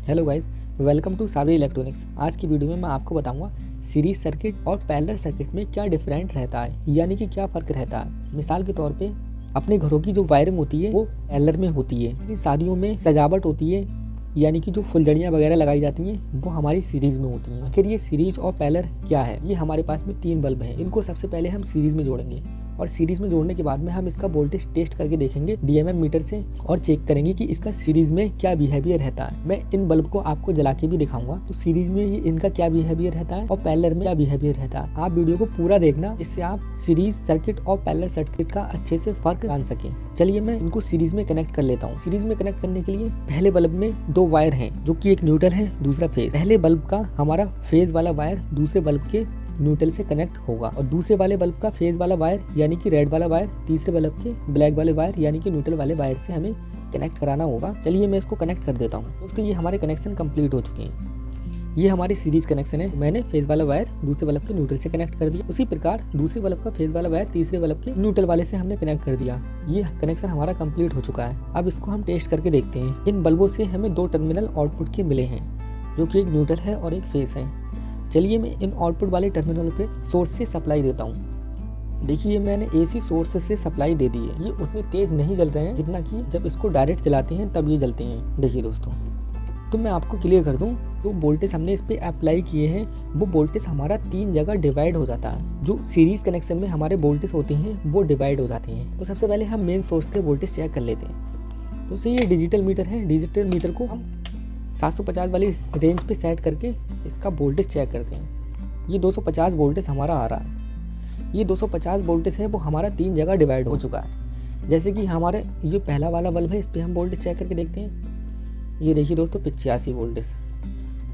Hello guys, welcome to Sabri electronics. आज की वीडियो में मैं आपको बताऊंगा सीरीज सर्किट और पैरेलल सर्किट में क्या डिफरेंट रहता है, यानी कि क्या फ़र्क रहता है। मिसाल के तौर पे अपने घरों की जो वायरिंग होती है वो पैरेलल में होती है, शादियों में सजावट होती है यानी कि जो फुलझड़ियाँ वगैरह लगाई जाती हैं वो हमारी सीरीज में होती हैं। आखिर ये सीरीज और पैरेलल क्या है? ये हमारे पास में 3 बल्ब हैं, इनको सबसे पहले हम सीरीज में जोड़ेंगे और सीरीज में जोड़ने के बाद में हम इसका वोल्टेज टेस्ट करके देखेंगे डीएमएम मीटर से और चेक करेंगे कि इसका सीरीज में क्या बिहेवियर रहता है। मैं इन बल्ब को आपको जला के भी दिखाऊंगा तो सीरीज में ये इनका क्या बिहेवियर रहता है और पैरेलल में क्या बिहेवियर रहता है। आप वीडियो को पूरा देखना, जिससे आप सीरीज सर्किट और पैरेलल सर्किट का अच्छे से फर्क जान सकें। चलिए मैं इनको सीरीज में कनेक्ट कर लेता हूँ। सीरीज में कनेक्ट करने के लिए पहले बल्ब में 2 वायर हैं, जो कि एक न्यूट्रल है, दूसरा फेज। पहले बल्ब का हमारा फेज वाला वायर दूसरे बल्ब के न्यूट्रल से कनेक्ट होगा और दूसरे वाले बल्ब का फेज वाला वायर यानी कि रेड वाला वायर तीसरे बल्ब के ब्लैक वाले वायर यानी कि न्यूट्रल वाले वायर से हमें कनेक्ट कराना होगा। चलिए मैं इसको कनेक्ट कर देता हूँ। दोस्तों ये हमारे कनेक्शन कंप्लीट हो चुके हैं। ये हमारी सीरीज कनेक्शन है। मैंने फेज वाला वायर दूसरे बल्ब के न्यूट्रल से कनेक्ट कर दिया। उसी प्रकार दूसरे बल्ब का फेज वाला वायर तीसरे बल्ब के न्यूट्रल वाले से हमने कनेक्ट कर दिया। ये कनेक्शन हमारा कंप्लीट हो चुका है। अब इसको हम टेस्ट करके देखते हैं। इन बल्बों से हमें 2 टर्मिनल आउटपुट के मिले हैं, जो कि एक न्यूट्रल है और एक फेज है। चलिए मैं इन आउटपुट वाले टर्मिनल पे सोर्स से सप्लाई देता हूँ। देखिए मैंने एसी सोर्स से सप्लाई दे दी है। ये उतने तेज नहीं जल रहे हैं जितना कि जब इसको डायरेक्ट जलाते हैं तब ये जलते हैं। देखिए दोस्तों, तो मैं आपको क्लियर कर दूं, जो वोल्टेज हमने इस पे अप्लाई किए हैं वो वोल्टेज हमारा 3 जगह डिवाइड हो जाता है। जो सीरीज कनेक्शन में हमारे वोल्टेज होते हैं वो डिवाइड हो जाते हैं। तो सबसे पहले हम मेन सोर्स के वोल्टेज चेक कर लेते हैं। तो ये डिजिटल मीटर है। डिजिटल मीटर को हम 750 वाली रेंज पे सेट करके इसका वोल्टेज चेक करते हैं। ये 250 वोल्टेज हमारा आ रहा है। ये 250 वोल्टेज है वो हमारा 3 जगह डिवाइड हो चुका है। जैसे कि हमारे ये पहला वाला बल्ब है, इस पर हम वोल्टेज चेक करके देखते हैं। ये देखिए दोस्तों 85 वोल्टेज।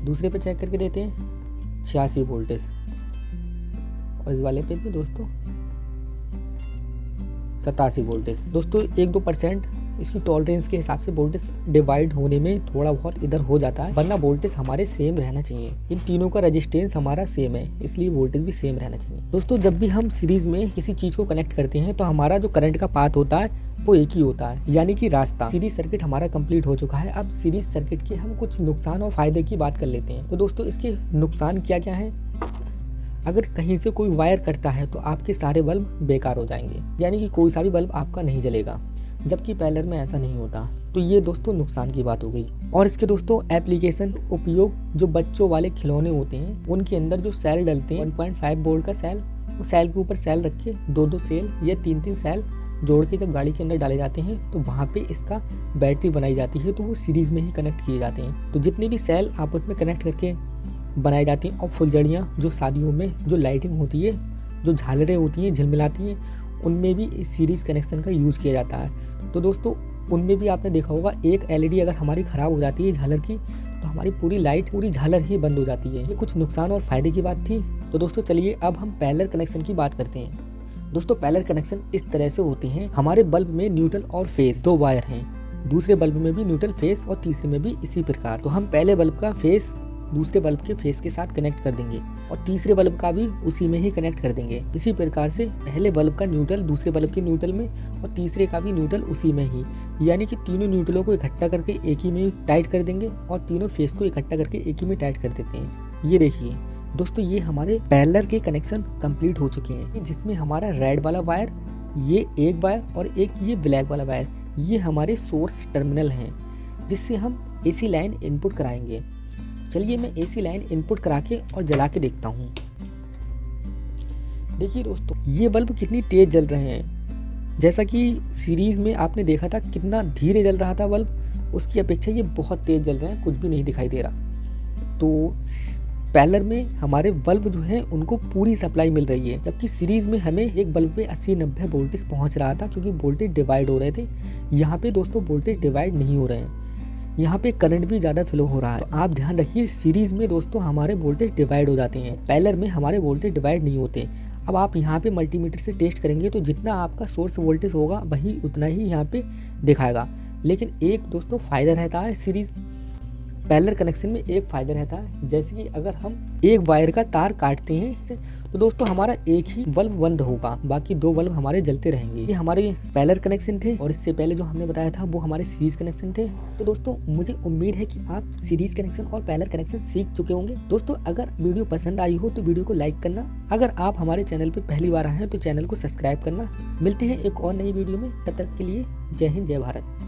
दूसरे पे चेक करके देते हैं 86 वोल्टेज और इस वाले पे भी दोस्तों 87 वोल्टेज। दोस्तों 1-2% इसकी टॉलरेंस के हिसाब से वोल्टेज डिवाइड होने में थोड़ा बहुत इधर हो जाता है, वरना वोल्टेज हमारे सेम रहना चाहिए। इन तीनों का रेजिस्टेंस हमारा सेम है, इसलिए वोल्टेज भी सेम रहना चाहिए। दोस्तों जब भी हम सीरीज में किसी चीज को कनेक्ट करते हैं तो हमारा जो करंट का पाथ होता है वो एक ही होता है, यानी कि रास्ता। सीरीज सर्किट हमारा कंप्लीट हो चुका है। अब सीरीज सर्किट के हम कुछ नुकसान और फायदे की बात कर लेते हैं। तो दोस्तों इसके नुकसान क्या क्या है? अगर कहीं से कोई वायर कटता है तो आपके सारे बल्ब बेकार हो जाएंगे, यानी कि कोई सा भी बल्ब आपका नहीं जलेगा, जबकि पैरेलल में ऐसा नहीं होता। तो ये दोस्तों नुकसान की बात हो गई। और इसके दोस्तों एप्लीकेशन उपयोग, जो बच्चों वाले खिलौने होते हैं उनके अंदर जो सेल डलते हैं 1.5 वोल्ट का सेल, वो सेल के ऊपर सेल रख के 2-2 सेल या 3-3 सेल जोड़ के जब गाड़ी के अंदर डाले जाते हैं तो वहाँ पे इसका बैटरी बनाई जाती है, तो वो सीरीज में ही कनेक्ट किए जाते हैं। तो जितने भी सेल आपस में कनेक्ट करके बनाई जाती हैं और फुलझड़ियाँ जो शादियों में जो लाइटिंग होती है, जो झालरें होती हैं झिलमिलाती हैं, उनमें भी इस सीरीज कनेक्शन का यूज़ किया जाता है। तो दोस्तों उनमें भी आपने देखा होगा, एक एलईडी अगर हमारी ख़राब हो जाती है झालर की तो हमारी पूरी लाइट, पूरी झालर ही बंद हो जाती है। ये कुछ नुकसान और फायदे की बात थी। तो दोस्तों चलिए अब हम पैरेलल कनेक्शन की बात करते हैं। दोस्तों पैरेलल कनेक्शन इस तरह से होते हैं। हमारे बल्ब में न्यूट्रल और फेज 2 वायर हैं, दूसरे बल्ब में भी न्यूट्रल फेज और तीसरे में भी इसी प्रकार। तो हम पहले बल्ब का फेज दूसरे बल्ब के फेस के साथ कनेक्ट कर देंगे और तीसरे बल्ब का भी उसी में ही कनेक्ट कर देंगे। इसी प्रकार से पहले बल्ब का न्यूट्रल दूसरे बल्ब के न्यूट्रल में और तीसरे का भी न्यूट्रल उसी में ही, यानी कि तीनों न्यूट्रलों को इकट्ठा करके एक ही में टाइट कर देंगे और तीनों फेस को इकट्ठा करके एक ही में टाइट कर देते हैं। ये देखिए दोस्तों, ये हमारे पैरेलल के कनेक्शन कंप्लीट हो चुके हैं, जिसमें हमारा रेड वाला वायर, ये एक वायर और एक ये ब्लैक वाला वायर, ये हमारे सोर्स टर्मिनल हैं, जिससे हम एसी लाइन इनपुट कराएंगे। चलिए मैं एसी लाइन इनपुट करा के और जला के देखता हूँ। देखिए दोस्तों ये बल्ब कितनी तेज जल रहे हैं। जैसा कि सीरीज में आपने देखा था कितना धीरे जल रहा था बल्ब, उसकी अपेक्षा ये बहुत तेज जल रहे हैं, कुछ भी नहीं दिखाई दे रहा। तो पैरेलल में हमारे बल्ब जो हैं उनको पूरी सप्लाई मिल रही है, जबकि सीरीज में हमें एक बल्ब पे 80-90 वोल्टेज पहुँच रहा था, क्योंकि वोल्टेज डिवाइड हो रहे थे। यहाँ पे दोस्तों वोल्टेज डिवाइड नहीं हो रहे हैं, यहाँ पे करंट भी ज़्यादा फ्लो हो रहा है। तो आप ध्यान रखिए, सीरीज में दोस्तों हमारे वोल्टेज डिवाइड हो जाते हैं, पैरेलल में हमारे वोल्टेज डिवाइड नहीं होते। अब आप यहाँ पे मल्टीमीटर से टेस्ट करेंगे तो जितना आपका सोर्स वोल्टेज होगा वही उतना ही यहाँ पे दिखाएगा। लेकिन एक दोस्तों फ़ायदा रहता है सीरीज पैरेलल कनेक्शन में एक फायदा रहता है, जैसे कि अगर हम एक वायर का तार काटते हैं तो दोस्तों हमारा एक ही बल्ब बंद होगा, बाकी 2 बल्ब हमारे जलते रहेंगे। ये हमारे पैरेलल कनेक्शन थे और इससे पहले जो हमने बताया था वो हमारे सीरीज कनेक्शन थे। तो दोस्तों मुझे उम्मीद है कि आप सीरीज कनेक्शन और पैरेलल कनेक्शन सीख चुके होंगे। दोस्तों अगर वीडियो पसंद आई हो तो वीडियो को लाइक करना, अगर आप हमारे चैनल पर पहली बार आए हैं तो चैनल को सब्सक्राइब करना। मिलते हैं एक और नई वीडियो में, तब तक के लिए जय हिंद जय भारत।